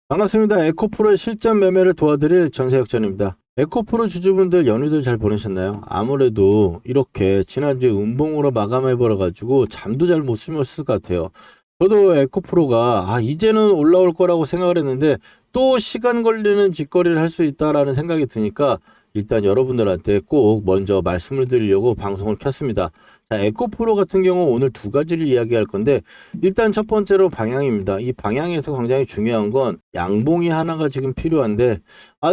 반갑습니다. 에코프로의 실전 매매를 도와드릴 전세혁전입니다. 에코프로 주주분들 연휴들 잘 보내셨나요? 아무래도 이렇게 지난주에 음봉으로 마감해버려가지고 잠도 잘 못 주무셨을 것 같아요. 저도 에코프로가 이제는 올라올 거라고 생각을 했는데 또 시간 걸리는 짓거리를 할 수 있다라는 생각이 드니까 일단 여러분들한테 꼭 먼저 말씀을 드리려고 방송을 켰습니다. 자, 에코프로 같은 경우 오늘 두 가지를 이야기할 건데 일단 첫 번째로 방향입니다. 이 방향에서 굉장히 중요한 건 양봉이 하나가 지금 필요한데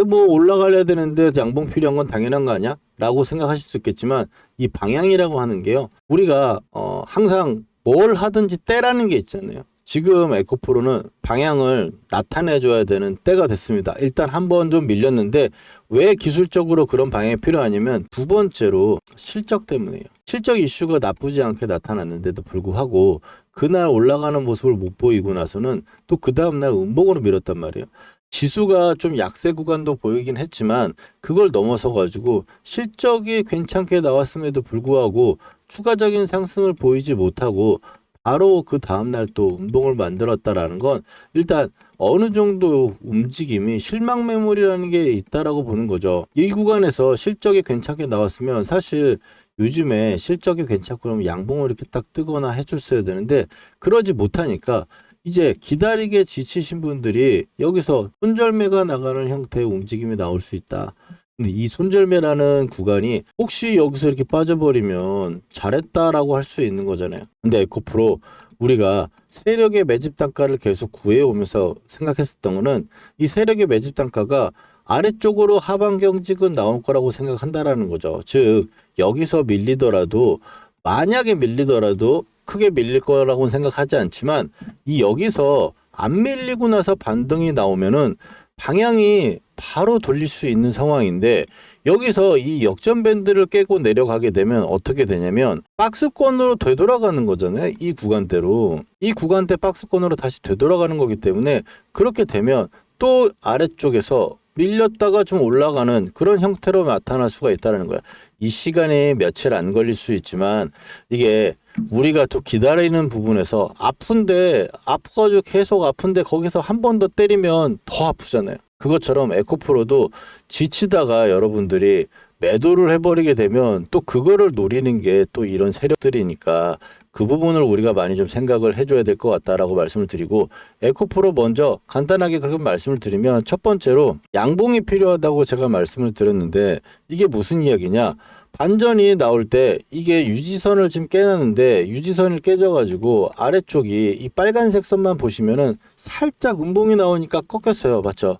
뭐 올라가야 되는데 양봉 필요한 건 당연한 거 아니야? 라고 생각하실 수 있겠지만 이 방향이라고 하는 게요. 우리가 항상 뭘 하든지 때라는 게 있잖아요. 지금 에코프로는 방향을 나타내줘야 되는 때가 됐습니다. 일단 한 번 좀 밀렸는데 왜 기술적으로 그런 방향이 필요하냐면 두 번째로 실적 때문이에요. 실적 이슈가 나쁘지 않게 나타났는데도 불구하고 그날 올라가는 모습을 못 보이고 나서는 또 그 다음날 음봉으로 밀었단 말이에요. 지수가 좀 약세 구간도 보이긴 했지만 그걸 넘어서 가지고 실적이 괜찮게 나왔음에도 불구하고 추가적인 상승을 보이지 못하고 바로 그 다음날 또 음봉을 만들었다라는 건 일단 어느 정도 움직임이 실망 매물이라는 게 있다라고 보는 거죠. 이 구간에서 실적이 괜찮게 나왔으면 사실 요즘에 실적이 괜찮고 그러면 양봉을 이렇게 딱 뜨거나 해줬어야 되는데 그러지 못하니까 이제 기다리게 지치신 분들이 여기서 손절매가 나가는 형태의 움직임이 나올 수 있다. 근데 이 손절매라는 구간이 혹시 여기서 이렇게 빠져버리면 잘했다라고 할 수 있는 거잖아요. 근데 에코프로 우리가 세력의 매집 단가를 계속 구해오면서 생각했었던 거는 이 세력의 매집 단가가 아래쪽으로 하방 경직은 나올 거라고 생각한다라는 거죠. 즉 여기서 밀리더라도 만약에 밀리더라도 크게 밀릴 거라고 생각하지 않지만 이 여기서 안 밀리고 나서 반등이 나오면은 방향이 바로 돌릴 수 있는 상황인데 여기서 이 역전 밴드를 깨고 내려가게 되면 어떻게 되냐면 박스권으로 되돌아가는 거잖아요. 이 구간대로. 이 구간대 박스권으로 다시 되돌아가는 거기 때문에 그렇게 되면 또 아래쪽에서 밀렸다가 좀 올라가는 그런 형태로 나타날 수가 있다는 거야. 이 시간이 며칠 안 걸릴 수 있지만 이게 우리가 또 기다리는 부분에서 아픈데 아파가지고 계속 아픈데 거기서 한 번 더 때리면 더 아프잖아요. 그것처럼 에코프로도 지치다가 여러분들이 매도를 해버리게 되면 또 그거를 노리는 게 또 이런 세력들이니까 그 부분을 우리가 많이 좀 생각을 해줘야 될 것 같다라고 말씀을 드리고 에코프로 먼저 간단하게 그렇게 말씀을 드리면 첫 번째로 양봉이 필요하다고 제가 말씀을 드렸는데 이게 무슨 이야기냐? 반전이 나올 때 이게 유지선을 지금 깨놨는데 유지선을 깨져가지고 아래쪽이 이 빨간색 선만 보시면은 살짝 음봉이 나오니까 꺾였어요. 맞죠?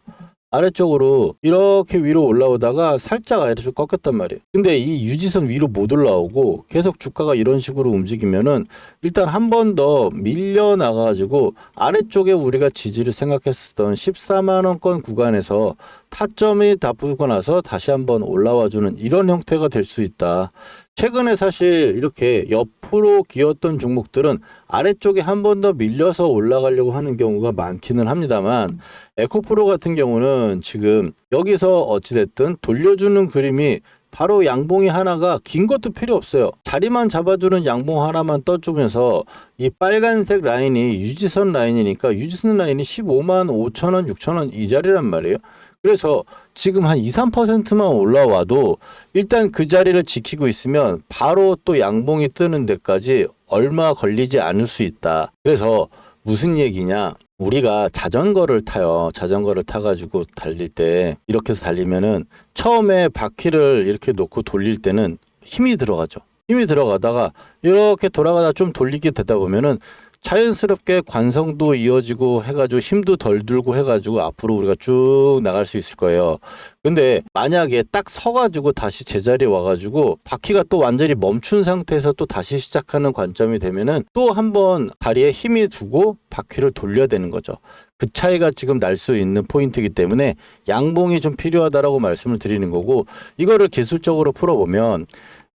아래쪽으로 이렇게 위로 올라오다가 살짝 아래쪽 꺾였단 말이에요. 근데 이 유지선 위로 못 올라오고 계속 주가가 이런 식으로 움직이면은 일단 한 번 더 밀려 나가지고 아래쪽에 우리가 지지를 생각했었던 14만 원권 구간에서 타점이 다 붙고 나서 다시 한번 올라와주는 이런 형태가 될 수 있다. 최근에 사실 이렇게 옆으로 기었던 종목들은 아래쪽에 한 번 더 밀려서 올라가려고 하는 경우가 많기는 합니다만 에코프로 같은 경우는 지금 여기서 어찌됐든 돌려주는 그림이 바로 양봉이 하나가 긴 것도 필요 없어요. 자리만 잡아주는 양봉 하나만 떠주면서 이 빨간색 라인이 유지선 라인이니까 유지선 라인이 15만 5천 원, 6천 원 이 자리란 말이에요. 그래서 지금 한 2, 3%만 올라와도 일단 그 자리를 지키고 있으면 바로 또 양봉이 뜨는 데까지 얼마 걸리지 않을 수 있다. 그래서 무슨 얘기냐? 우리가 자전거를 타요. 자전거를 타가지고 달릴 때 이렇게 해서 달리면은 처음에 바퀴를 이렇게 놓고 돌릴 때는 힘이 들어가죠. 힘이 들어가다가 이렇게 돌아가다 좀 돌리게 되다 보면은 자연스럽게 관성도 이어지고 해가지고 힘도 덜 들고 해가지고 앞으로 우리가 쭉 나갈 수 있을 거예요. 근데 만약에 딱 서가지고 다시 제자리에 와가지고 바퀴가 또 완전히 멈춘 상태에서 또 다시 시작하는 관점이 되면은 또 한번 다리에 힘이 두고 바퀴를 돌려야 되는 거죠. 그 차이가 지금 날 수 있는 포인트이기 때문에 양봉이 좀 필요하다라고 말씀을 드리는 거고 이거를 기술적으로 풀어보면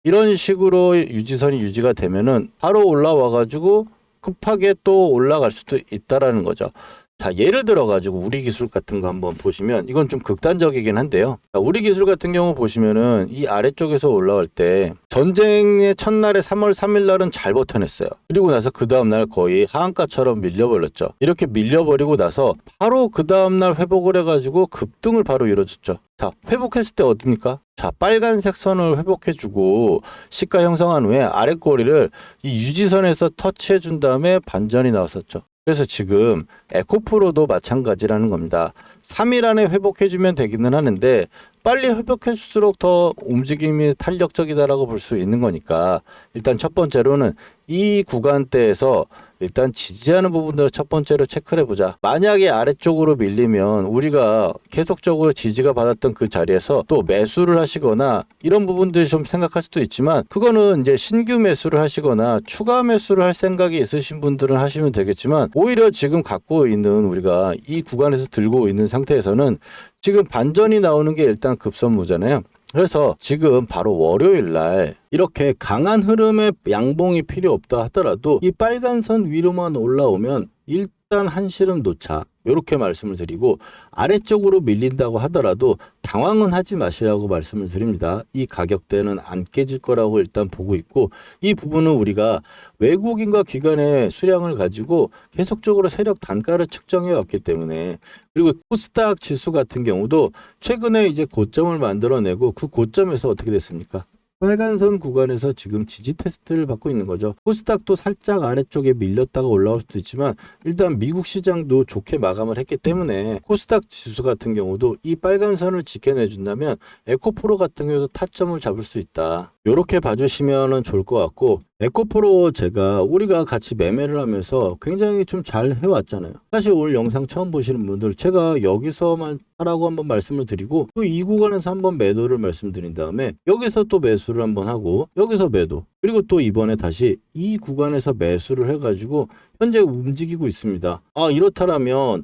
이런 식으로 유지선이 유지가 되면은 바로 올라와가지고 급하게 또 올라갈 수도 있다라는 거죠. 자, 예를 들어 가지고 우리 기술 같은 거 한번 보시면 이건 좀 극단적이긴 한데요. 자, 우리 기술 같은 경우 보시면은 이 아래쪽에서 올라올 때 전쟁의 첫날에 3월 3일 날은 잘 버텨냈어요. 그리고 나서 그 다음날 거의 하한가처럼 밀려버렸죠. 이렇게 밀려버리고 나서 바로 그 다음날 회복을 해가지고 급등을 바로 이뤄줬죠. 자, 회복했을 때 어딥니까? 자, 빨간색 선을 회복해주고 시가 형성한 후에 아래 꼬리를 이 유지선에서 터치해준 다음에 반전이 나왔었죠. 그래서 지금 에코프로도 마찬가지라는 겁니다. 3일 안에 회복해주면 되기는 하는데 빨리 회복해줄수록 더 움직임이 탄력적이다라고 볼 수 있는 거니까 일단 첫 번째로는 이 구간대에서 일단 지지하는 부분들을 첫 번째로 체크를 해보자. 만약에 아래쪽으로 밀리면 우리가 계속적으로 지지가 받았던 그 자리에서 또 매수를 하시거나 이런 부분들이 좀 생각할 수도 있지만 그거는 이제 신규 매수를 하시거나 추가 매수를 할 생각이 있으신 분들은 하시면 되겠지만 오히려 지금 갖고 있는 우리가 이 구간에서 들고 있는 상태에서는 지금 반전이 나오는 게 일단 급선무잖아요. 그래서 지금 바로 월요일 날 이렇게 강한 흐름의 양봉이 필요 없다 하더라도 이 빨간 선 위로만 올라오면 일단 한시름 도착 이렇게 말씀을 드리고 아래쪽으로 밀린다고 하더라도 당황은 하지 마시라고 말씀을 드립니다. 이 가격대는 안 깨질 거라고 일단 보고 있고 이 부분은 우리가 외국인과 기관의 수량을 가지고 계속적으로 세력 단가를 측정해 왔기 때문에 그리고 코스닥 지수 같은 경우도 최근에 이제 고점을 만들어내고 그 고점에서 어떻게 됐습니까? 빨간선 구간에서 지금 지지 테스트를 받고 있는 거죠. 코스닥도 살짝 아래쪽에 밀렸다가 올라올 수도 있지만 일단 미국 시장도 좋게 마감을 했기 때문에 코스닥 지수 같은 경우도 이 빨간선을 지켜내준다면 에코프로 같은 경우도 타점을 잡을 수 있다. 이렇게 봐주시면 좋을 것 같고 에코프로 제가 우리가 같이 매매를 하면서 굉장히 좀 잘 해왔잖아요. 사실 오늘 영상 처음 보시는 분들 제가 여기서만 하라고 한번 말씀을 드리고 또 이 구간에서 한번 매도를 말씀드린 다음에 여기서 또 매수를 한번 하고 여기서 매도 그리고 또 이번에 다시 이 구간에서 매수를 해가지고 현재 움직이고 있습니다. 아 이렇다라면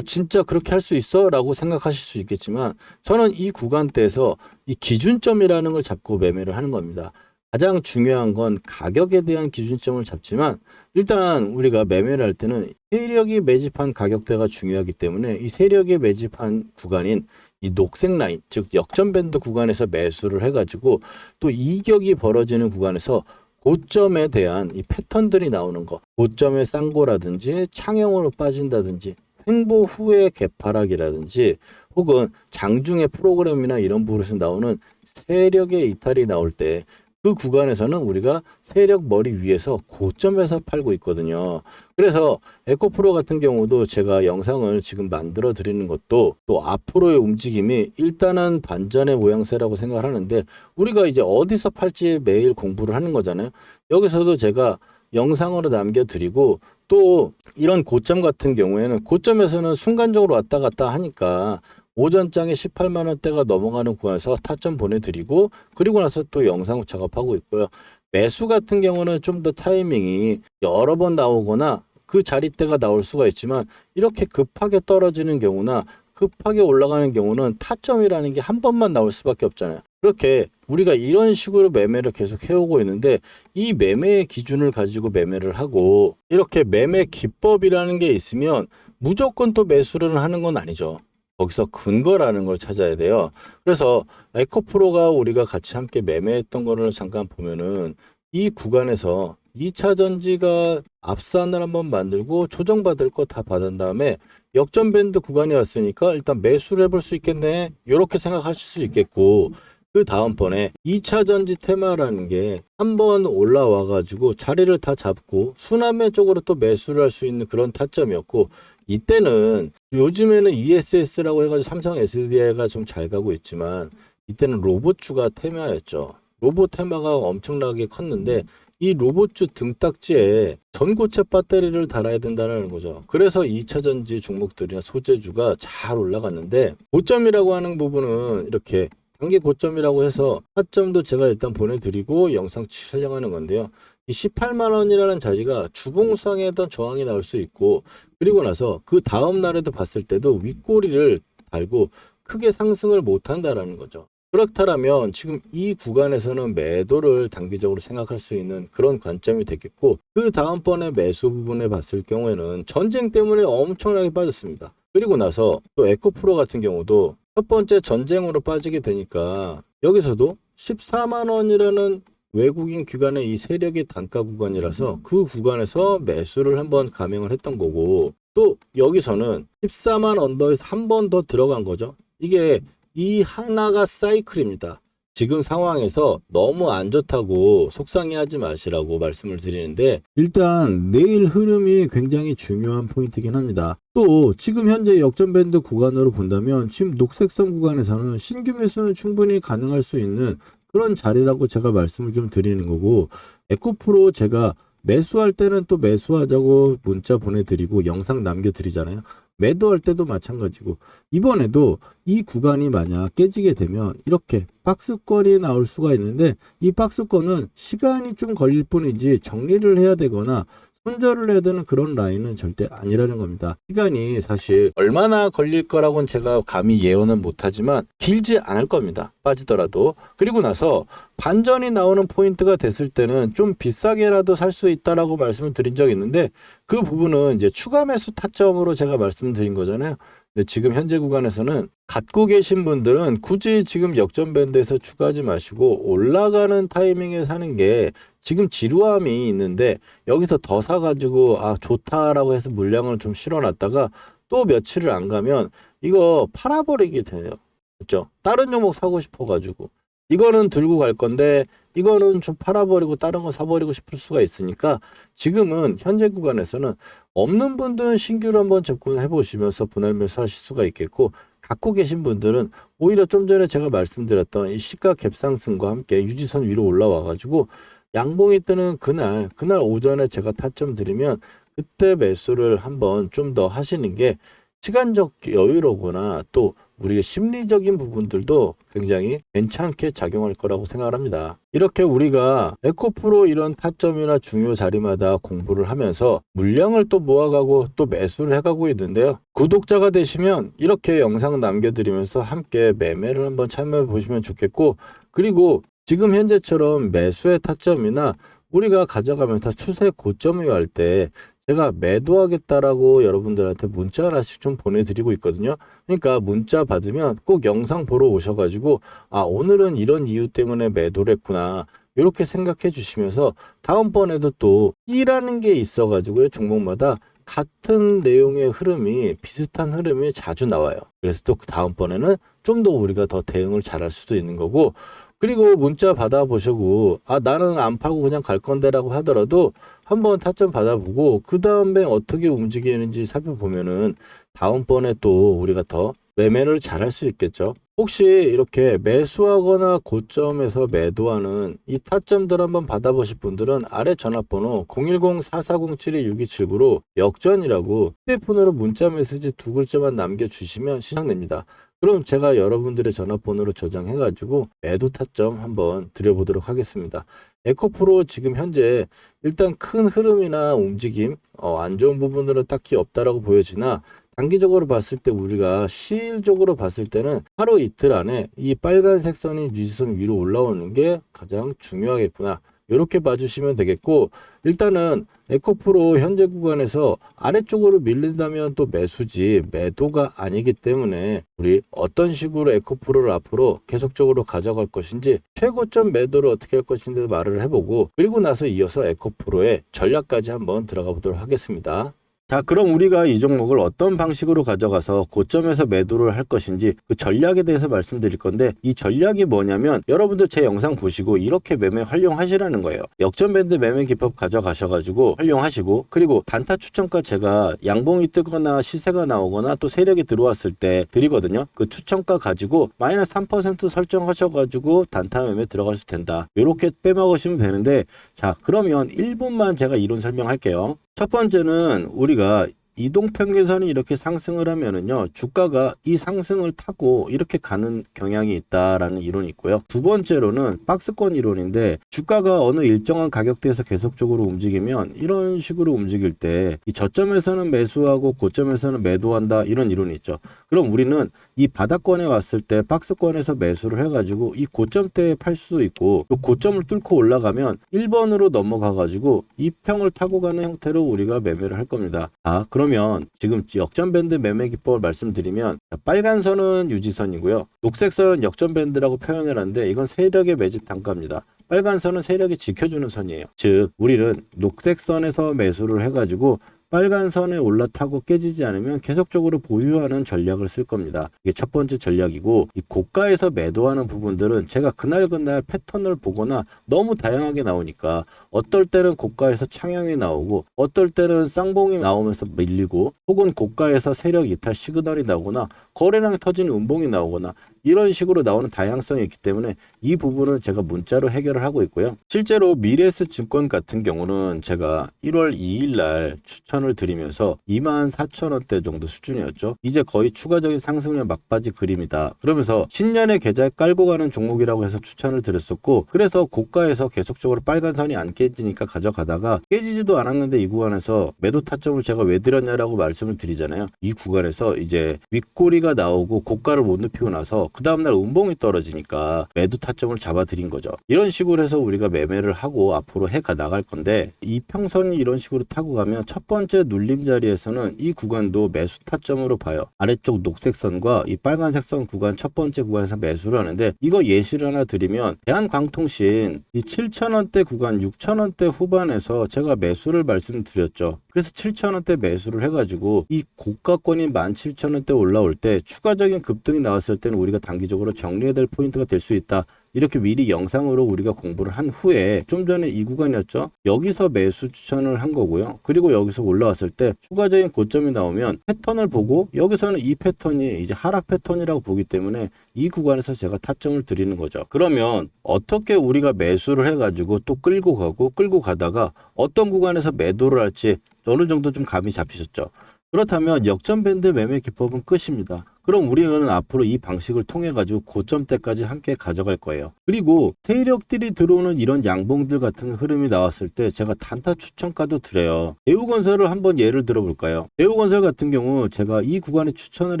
진짜 그렇게 할 수 있어? 라고 생각하실 수 있겠지만 저는 이 구간대에서 이 기준점이라는 걸 잡고 매매를 하는 겁니다. 가장 중요한 건 가격에 대한 기준점을 잡지만 일단 우리가 매매를 할 때는 세력이 매집한 가격대가 중요하기 때문에 이 세력이 매집한 구간인 이 녹색 라인 즉 역전 밴드 구간에서 매수를 해가지고 또 이격이 벌어지는 구간에서 고점에 대한 이 패턴들이 나오는 거 고점의 쌍고라든지 창형으로 빠진다든지 횡보 후의 개파락이라든지 혹은 장중의 프로그램이나 이런 부분에서 나오는 세력의 이탈이 나올 때 그 구간에서는 우리가 세력 머리 위에서 고점에서 팔고 있거든요. 그래서 에코프로 같은 경우도 제가 영상을 지금 만들어 드리는 것도 또 앞으로의 움직임이 일단은 반전의 모양새라고 생각을 하는데 우리가 이제 어디서 팔지 매일 공부를 하는 거잖아요. 여기서도 제가 영상으로 남겨드리고 또 이런 고점 같은 경우에는 고점에서는 순간적으로 왔다 갔다 하니까 오전장에 18만 원대가 넘어가는 구간에서 타점 보내드리고 그리고 나서 또 영상 작업하고 있고요. 매수 같은 경우는 좀 더 타이밍이 여러 번 나오거나 그 자리대가 나올 수가 있지만 이렇게 급하게 떨어지는 경우나 급하게 올라가는 경우는 타점이라는 게 한 번만 나올 수밖에 없잖아요. 그렇게 우리가 이런 식으로 매매를 계속 해오고 있는데 이 매매의 기준을 가지고 매매를 하고 이렇게 매매 기법이라는 게 있으면 무조건 또 매수를 하는 건 아니죠. 거기서 근거라는 걸 찾아야 돼요. 그래서 에코프로가 우리가 같이 함께 매매했던 거를 잠깐 보면은 이 구간에서 2차 전지가 앞산을 한번 만들고 조정받을 거 다 받은 다음에 역전 밴드 구간이 왔으니까 일단 매수를 해볼 수 있겠네 이렇게 생각하실 수 있겠고 그 다음번에 2차 전지 테마라는 게 한번 올라와 가지고 자리를 다 잡고 순환매 쪽으로 또 매수를 할 수 있는 그런 타점이었고 이때는 요즘에는 ESS라고 해가지고 삼성 SDI가 좀 잘 가고 있지만 이때는 로봇주가 테마였죠. 로봇 테마가 엄청나게 컸는데 이 로봇주 등딱지에 전고체 배터리를 달아야 된다는 거죠. 그래서 2차 전지 종목들이나 소재주가 잘 올라갔는데 고점이라고 하는 부분은 이렇게 단기 고점이라고 해서 타점도 제가 일단 보내드리고 영상 촬영하는 건데요. 이 18만 원이라는 자리가 주봉상에도 저항이 나올 수 있고 그리고 나서 그 다음 날에도 봤을 때도 윗꼬리를 달고 크게 상승을 못 한다라는 거죠. 그렇다면 지금 이 구간에서는 매도를 단기적으로 생각할 수 있는 그런 관점이 되겠고, 그 다음번에 매수 부분에 봤을 경우에는 전쟁 때문에 엄청나게 빠졌습니다. 그리고 나서 또 에코프로 같은 경우도 첫 번째 전쟁으로 빠지게 되니까 여기서도 14만 원이라는 외국인 기관의 이 세력의 단가 구간이라서 그 구간에서 매수를 한번 감행을 했던 거고, 또 여기서는 14만 언더에서 한 번 더 들어간 거죠. 이게 이 하나가 사이클입니다. 지금 상황에서 너무 안 좋다고 속상해하지 마시라고 말씀을 드리는데, 일단 내일 흐름이 굉장히 중요한 포인트이긴 합니다. 또 지금 현재 역전 밴드 구간으로 본다면 지금 녹색선 구간에서는 신규 매수는 충분히 가능할 수 있는 그런 자리라고 제가 말씀을 좀 드리는 거고, 에코프로 제가 매수할 때는 또 매수하자고 문자 보내드리고 영상 남겨드리잖아요. 매도할 때도 마찬가지고, 이번에도 이 구간이 만약 깨지게 되면 이렇게 박스권이 나올 수가 있는데, 이 박스권은 시간이 좀 걸릴 뿐이지 정리를 해야 되거나 손절을 해야 되는 그런 라인은 절대 아니라는 겁니다. 시간이 사실 얼마나 걸릴 거라고는 제가 감히 예언은 못하지만 길지 않을 겁니다. 빠지더라도. 그리고 나서 반전이 나오는 포인트가 됐을 때는 좀 비싸게라도 살 수 있다라고 말씀을 드린 적이 있는데, 그 부분은 이제 추가 매수 타점으로 제가 말씀드린 거잖아요. 근데 지금 현재 구간에서는 갖고 계신 분들은 굳이 지금 역전 밴드에서 추가하지 마시고 올라가는 타이밍에 사는 게, 지금 지루함이 있는데 여기서 더 사가지고 아 좋다라고 해서 물량을 좀 실어놨다가 또 며칠을 안 가면 이거 팔아버리게 돼요. 그렇죠? 다른 종목 사고 싶어가지고 이거는 들고 갈 건데 이거는 좀 팔아버리고 다른 거 사버리고 싶을 수가 있으니까, 지금은 현재 구간에서는 없는 분들은 신규로 한번 접근해 보시면서 분할 매수하실 수가 있겠고, 갖고 계신 분들은 오히려 좀 전에 제가 말씀드렸던 이 시가 갭 상승과 함께 유지선 위로 올라와 가지고 양봉이 뜨는 그날 오전에 제가 타점 드리면 그때 매수를 한번 좀 더 하시는 게 시간적 여유로거나 또 우리의 심리적인 부분들도 굉장히 괜찮게 작용할 거라고 생각을 합니다. 이렇게 우리가 에코프로 이런 타점이나 중요 자리마다 공부를 하면서 물량을 또 모아가고 또 매수를 해가고 있는데요. 구독자가 되시면 이렇게 영상 남겨드리면서 함께 매매를 한번 참여해 보시면 좋겠고, 그리고 지금 현재처럼 매수의 타점이나 우리가 가져가면서 추세 고점이 갈 때 제가 매도하겠다라고 여러분들한테 문자 하나씩 좀 보내드리고 있거든요. 그러니까 문자 받으면 꼭 영상 보러 오셔가지고 아 오늘은 이런 이유 때문에 매도를 했구나 이렇게 생각해 주시면서, 다음번에도 또 E라는 게 있어가지고요, 종목마다 같은 내용의 흐름이 비슷한 흐름이 자주 나와요. 그래서 또 다음번에는 좀 더 우리가 더 대응을 잘할 수도 있는 거고, 그리고 문자 받아보시고 아 나는 안 파고 그냥 갈 건데라고 하더라도 한번 타점 받아보고 그 다음에 어떻게 움직이는지 살펴보면은 다음번에 또 우리가 더 매매를 잘할 수 있겠죠. 혹시 이렇게 매수하거나 고점에서 매도하는 이 타점들 한번 받아보실 분들은 아래 전화번호 010-4407-6279로 역전이라고 휴대폰으로 문자 메시지 2글자만 남겨주시면 신청됩니다. 그럼 제가 여러분들의 전화번호로 저장해가지고 매도 타점 한번 드려보도록 하겠습니다. 에코프로 지금 현재 일단 큰 흐름이나 움직임, 안 좋은 부분들은 딱히 없다라고 보여지나, 단기적으로 봤을 때 우리가 시일적으로 봤을 때는 하루 이틀 안에 이 빨간색 선이 유지선 위로 올라오는 게 가장 중요하겠구나, 이렇게 봐주시면 되겠고, 일단은 에코프로 현재 구간에서 아래쪽으로 밀린다면 또 매수지 매도가 아니기 때문에 우리 어떤 식으로 에코프로를 앞으로 계속적으로 가져갈 것인지, 최고점 매도를 어떻게 할 것인지 말을 해보고, 그리고 나서 이어서 에코프로의 전략까지 한번 들어가 보도록 하겠습니다. 자, 그럼 우리가 이 종목을 어떤 방식으로 가져가서 고점에서 매도를 할 것인지 그 전략에 대해서 말씀드릴 건데, 이 전략이 뭐냐면 여러분들 제 영상 보시고 이렇게 매매 활용하시라는 거예요. 역전밴드 매매 기법 가져가셔가지고 활용하시고, 그리고 단타 추천가 제가 양봉이 뜨거나 시세가 나오거나 또 세력이 들어왔을 때 드리거든요. 그 추천가 가지고 마이너스 3% 설정하셔가지고 단타 매매 들어가셔도 된다, 이렇게 빼먹으시면 되는데, 자 그러면 1분만 제가 이론 설명할게요. 첫 번째는 우리가 이동평균선이 이렇게 상승을 하면은요, 주가가 이 상승을 타고 이렇게 가는 경향이 있다라는 이론이 있고요. 두 번째로는 박스권 이론인데, 주가가 어느 일정한 가격대에서 계속적으로 움직이면 이런 식으로 움직일 때 이 저점에서는 매수하고 고점에서는 매도한다, 이런 이론이 있죠. 그럼 우리는 이 바닥권에 왔을 때 박스권에서 매수를 해가지고 이 고점대에 팔 수도 있고, 또 고점을 뚫고 올라가면 1번으로 넘어가 가지고 이 평을 타고 가는 형태로 우리가 매매를 할 겁니다. 그러면 지금 역전 밴드 매매 기법을 말씀드리면, 빨간 선은 유지선이고요, 녹색 선은 역전 밴드라고 표현을 하는데, 이건 세력의 매집 단가입니다. 빨간 선은 세력이 지켜주는 선이에요. 즉 우리는 녹색 선에서 매수를 해가지고 빨간 선에 올라타고 깨지지 않으면 계속적으로 보유하는 전략을 쓸 겁니다. 이게 첫 번째 전략이고, 이 고가에서 매도하는 부분들은 제가 그날 패턴을 보거나 너무 다양하게 나오니까, 어떨 때는 고가에서 창형이 나오고, 어떨 때는 쌍봉이 나오면서 밀리고, 혹은 고가에서 세력 이탈 시그널이 나오거나 거래량이 터지는 음봉이 나오거나, 이런 식으로 나오는 다양성이 있기 때문에 이 부분은 제가 문자로 해결을 하고 있고요. 실제로 미래에스 증권 같은 경우는 제가 1월 2일 날 추천을 드리면서 24,000원대 정도 수준이었죠. 이제 거의 추가적인 상승률 막바지 그림이다, 그러면서 신년의 계좌에 깔고 가는 종목이라고 해서 추천을 드렸었고, 그래서 고가에서 계속적으로 빨간 선이 안 깨지니까 가져가다가 깨지지도 않았는데, 이 구간에서 매도 타점을 제가 왜 드렸냐라고 말씀을 드리잖아요. 이 구간에서 이제 윗꼬리가 나오고 고가를 못 눕히고 나서 그 다음날 음봉이 떨어지니까 매도 타점을 잡아드린 거죠. 이런 식으로 해서 우리가 매매를 하고 앞으로 해가 나갈 건데, 이 평선이 이런 식으로 타고 가면 첫 번째 눌림 자리에서는 이 구간도 매수 타점으로 봐요. 아래쪽 녹색 선과 이 빨간색 선 구간, 첫 번째 구간에서 매수를 하는데, 이거 예시를 하나 드리면, 대한광통신 이 7,000원대 구간, 6,000원대 후반에서 제가 매수를 말씀드렸죠. 그래서 7,000원대 매수를 해가지고 이 고가권이 17,000원대 올라올 때 추가적인 급등이 나왔을 때는 우리가 단기적으로 정리해야 될 포인트가 될 수 있다, 이렇게 미리 영상으로 우리가 공부를 한 후에, 좀 전에 이 구간이었죠, 여기서 매수 추천을 한 거고요. 그리고 여기서 올라왔을 때 추가적인 고점이 나오면 패턴을 보고, 여기서는 이 패턴이 이제 하락 패턴이라고 보기 때문에 이 구간에서 제가 타점을 드리는 거죠. 그러면 어떻게 우리가 매수를 해가지고 또 끌고 가다가 어떤 구간에서 매도를 할지 어느 정도 좀 감이 잡히셨죠? 그렇다면 역전 밴드 매매 기법은 끝입니다. 그럼 우리는 앞으로 이 방식을 통해 가지고 고점대까지 함께 가져갈 거예요. 그리고 세력들이 들어오는 이런 양봉들 같은 흐름이 나왔을 때 제가 단타 추천가도 드려요. 대우건설을 한번 예를 들어볼까요? 대우건설 같은 경우 제가 이 구간에 추천을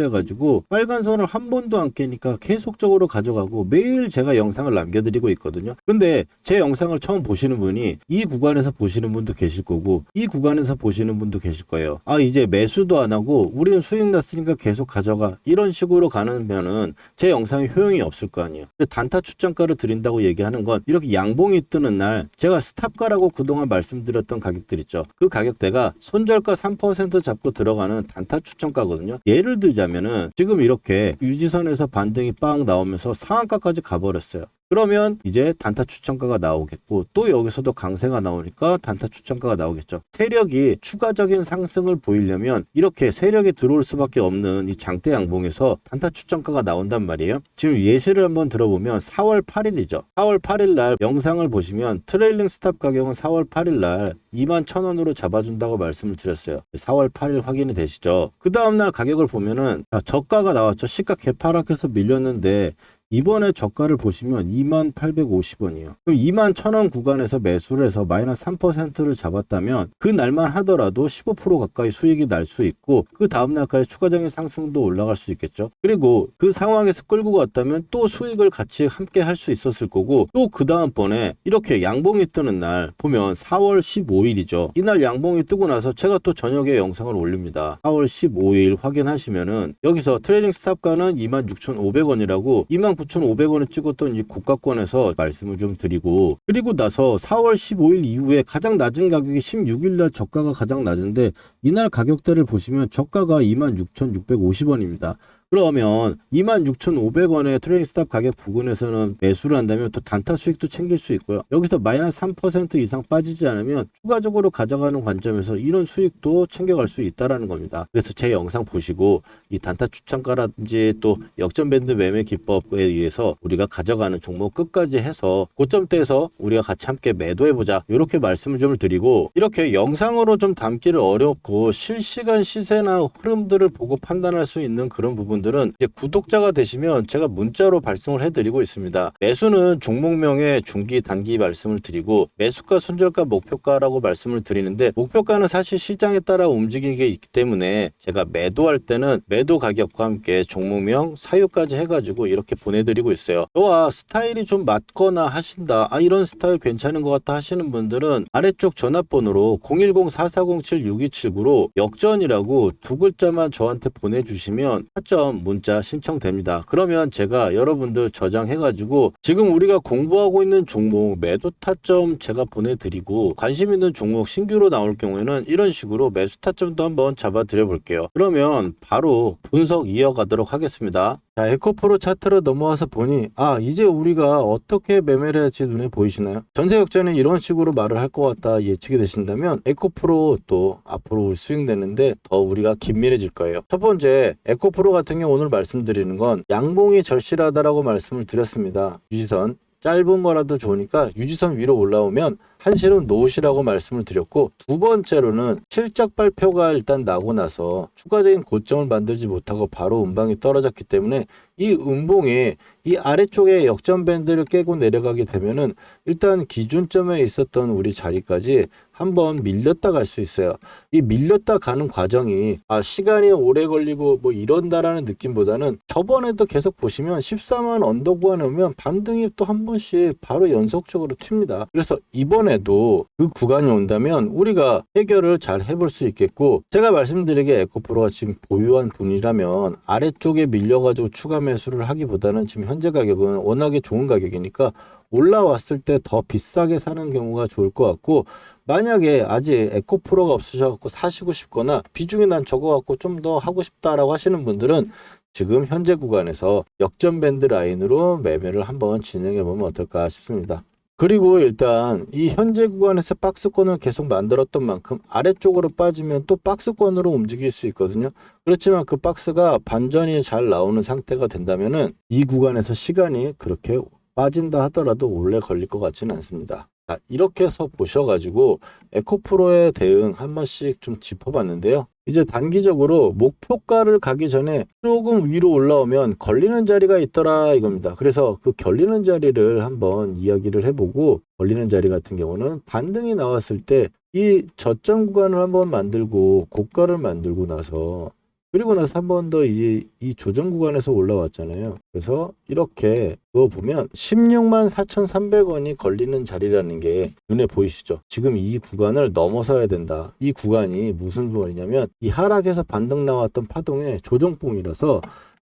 해가지고 빨간 선을 한 번도 안 깨니까 계속적으로 가져가고 매일 제가 영상을 남겨드리고 있거든요. 근데 제 영상을 처음 보시는 분이 이 구간에서 보시는 분도 계실 거고, 이 구간에서 보시는 분도 계실 거예요. 이제 매수도 안 하고 우리는 수익 났으니까 계속 가져가, 이런 식으로 가면은 제 영상에 효용이 없을 거 아니에요. 단타 추천가를 드린다고 얘기하는 건, 이렇게 양봉이 뜨는 날 제가 스탑가라고 그동안 말씀드렸던 가격들 있죠. 그 가격대가 손절가 3% 잡고 들어가는 단타 추천가거든요. 예를 들자면은 지금 이렇게 유지선에서 반등이 빵 나오면서 상한가까지 가버렸어요. 그러면 이제 단타 추천가가 나오겠고, 또 여기서도 강세가 나오니까 단타 추천가가 나오겠죠. 세력이 추가적인 상승을 보이려면 이렇게 세력이 들어올 수밖에 없는 이 장대 양봉에서 단타 추천가가 나온단 말이에요. 지금 예시를 한번 들어보면 4월 8일이죠. 4월 8일 날 영상을 보시면 트레일링 스탑 가격은 4월 8일 날 21,000원으로 잡아준다고 말씀을 드렸어요. 4월 8일 확인이 되시죠? 그 다음날 가격을 보면은 저가가 나왔죠. 시가 개파락해서 밀렸는데 이번에 저가를 보시면 2850원이에요. 그럼 21,000원 구간에서 매수를 해서 마이너스 3%를 잡았다면 그 날만 하더라도 15% 가까이 수익이 날 수 있고, 그 다음날까지 추가적인 상승도 올라갈 수 있겠죠. 그리고 그 상황에서 끌고 갔다면 또 수익을 같이 함께 할 수 있었을 거고, 또 그 다음번에 이렇게 양봉이 뜨는 날 보면 4월 15일이죠. 이날 양봉이 뜨고 나서 제가 또 저녁에 영상을 올립니다. 4월 15일 확인하시면은 여기서 트레이딩 스탑가는 26,500원이라고 29,500원에 찍었던 이 고가권에서 말씀을 좀 드리고, 그리고 나서 4월 15일 이후에 가장 낮은 가격이 16일날 저가가 가장 낮은데, 이날 가격대를 보시면 저가가 26,650원입니다. 그러면 26,500원의 트레이딩 스탑 가격 부근에서는 매수를 한다면 또 단타 수익도 챙길 수 있고요. 여기서 마이너스 3% 이상 빠지지 않으면 추가적으로 가져가는 관점에서 이런 수익도 챙겨갈 수 있다라는 겁니다. 그래서 제 영상 보시고 이 단타 추천가라든지 또 역전 밴드 매매 기법에 의해서 우리가 가져가는 종목 끝까지 해서 고점대에서 우리가 같이 함께 매도해보자, 이렇게 말씀을 좀 드리고, 이렇게 영상으로 좀 담기를 어렵고 실시간 시세나 흐름들을 보고 판단할 수 있는 그런 부분들은 이제 구독자가 되시면 제가 문자로 발송을 해드리고 있습니다. 매수는 종목명에 중기 단기 말씀을 드리고, 매수가 손절가 목표가라고 말씀을 드리는데, 목표가는 사실 시장에 따라 움직이게 있기 때문에 제가 매도할 때는 매도 가격과 함께 종목명 사유까지 해가지고 이렇게 보내드리고 있어요. 또한 스타일이 좀 맞거나 하신다, 이런 스타일 괜찮은 것 같다 하시는 분들은 아래쪽 전화번호로 010-4407-6279로 역전이라고 두 글자만 저한테 보내주시면 타점 문자 신청됩니다. 그러면 제가 여러분들 저장해가지고 지금 우리가 공부하고 있는 종목 매도 타점 제가 보내드리고, 관심 있는 종목 신규로 나올 경우에는 이런 식으로 매수 타점도 한번 잡아드려 볼게요. 그러면 바로 분석 이어가도록 하겠습니다. 자, 에코프로 차트로 넘어와서 보니 이제 우리가 어떻게 매매를 할지 눈에 보이시나요? 전세 역전에 이런 식으로 말을 할 것 같다 예측이 되신다면 에코프로 또 앞으로 수익내는데 더 우리가 긴밀해질 거예요. 첫 번째, 에코프로 같은 경우 오늘 말씀드리는 건 양봉이 절실하다라고 말씀을 드렸습니다. 유지선 짧은 거라도 좋으니까 유지선 위로 올라오면 한시름 놓으시라고 말씀을 드렸고, 두 번째로는 실적 발표가 일단 나고 나서 추가적인 고점을 만들지 못하고 바로 음방이 떨어졌기 때문에 이 음봉이 이 아래쪽에 역전 밴드를 깨고 내려가게 되면은 일단 기준점에 있었던 우리 자리까지 한번 밀렸다 갈 수 있어요. 이 밀렸다 가는 과정이 시간이 오래 걸리고 뭐 이런다라는 느낌보다는 저번에도 계속 보시면 14만 언더 구간에 오면 반등이 또 한 번씩 바로 연속적으로 튑니다. 그래서 이번에도 그 구간이 온다면 우리가 해결을 잘 해볼 수 있겠고, 제가 말씀드리기에 에코프로가 지금 보유한 분이라면 아래쪽에 밀려가지고 추가 매수를 하기보다는 지금 현재 가격은 워낙에 좋은 가격이니까 올라왔을 때 더 비싸게 사는 경우가 좋을 것 같고, 만약에 아직 에코프로가 없으셔갖고 사시고 싶거나 비중이 난 적어갖고 좀 더 하고 싶다라고 하시는 분들은 지금 현재 구간에서 역전 밴드 라인으로 매매를 한번 진행해 보면 어떨까 싶습니다. 그리고 일단 이 현재 구간에서 박스권을 계속 만들었던 만큼 아래쪽으로 빠지면 또 박스권으로 움직일 수 있거든요. 그렇지만 그 박스가 반전이 잘 나오는 상태가 된다면은 이 구간에서 시간이 그렇게 빠진다 하더라도 오래 걸릴 것 같지는 않습니다. 자, 이렇게 해서 보셔가지고 에코프로의 대응 한 번씩 좀 짚어봤는데요. 이제 단기적으로 목표가를 가기 전에 조금 위로 올라오면 걸리는 자리가 있더라 이겁니다. 그래서 그 걸리는 자리를 한번 이야기를 해보고, 걸리는 자리 같은 경우는 반등이 나왔을 때 이 저점 구간을 한번 만들고 고가를 만들고 나서, 그리고 나서 한 번 더 이 조정 구간에서 올라왔잖아요. 그래서 이렇게 그거 보면 16만 4,300원이 걸리는 자리라는 게 눈에 보이시죠? 지금 이 구간을 넘어서야 된다. 이 구간이 무슨 말이냐면 이 하락에서 반등 나왔던 파동의 조정봉이라서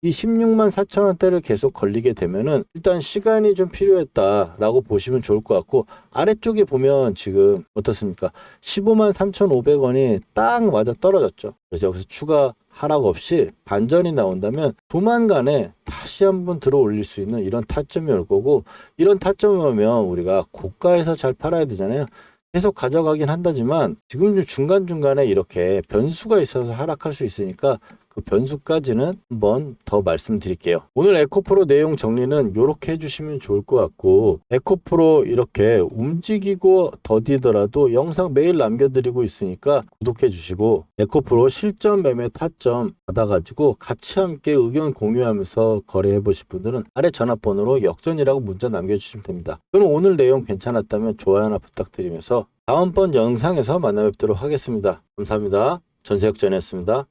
이 16만 4천원대를 계속 걸리게 되면은 일단 시간이 좀 필요했다라고 보시면 좋을 것 같고, 아래쪽에 보면 지금 어떻습니까? 15만 3,500원이 딱 맞아 떨어졌죠. 그래서 여기서 추가 하락 없이 반전이 나온다면 조만간에 다시 한번 들어 올릴 수 있는 이런 타점이 올 거고, 이런 타점이 오면 우리가 고가에서 잘 팔아야 되잖아요. 계속 가져가긴 한다지만 지금 중간중간에 이렇게 변수가 있어서 하락할 수 있으니까 그 변수까지는 한번 더 말씀드릴게요. 오늘 에코프로 내용 정리는 이렇게 해주시면 좋을 것 같고, 에코프로 이렇게 움직이고 더디더라도 영상 매일 남겨드리고 있으니까 구독해 주시고, 에코프로 실전 매매 타점 받아가지고 같이 함께 의견 공유하면서 거래해 보실 분들은 아래 전화번호로 역전이라고 문자 남겨주시면 됩니다. 그럼 오늘 내용 괜찮았다면 좋아요 하나 부탁드리면서 다음번 영상에서 만나 뵙도록 하겠습니다. 감사합니다. 전세역전이었습니다.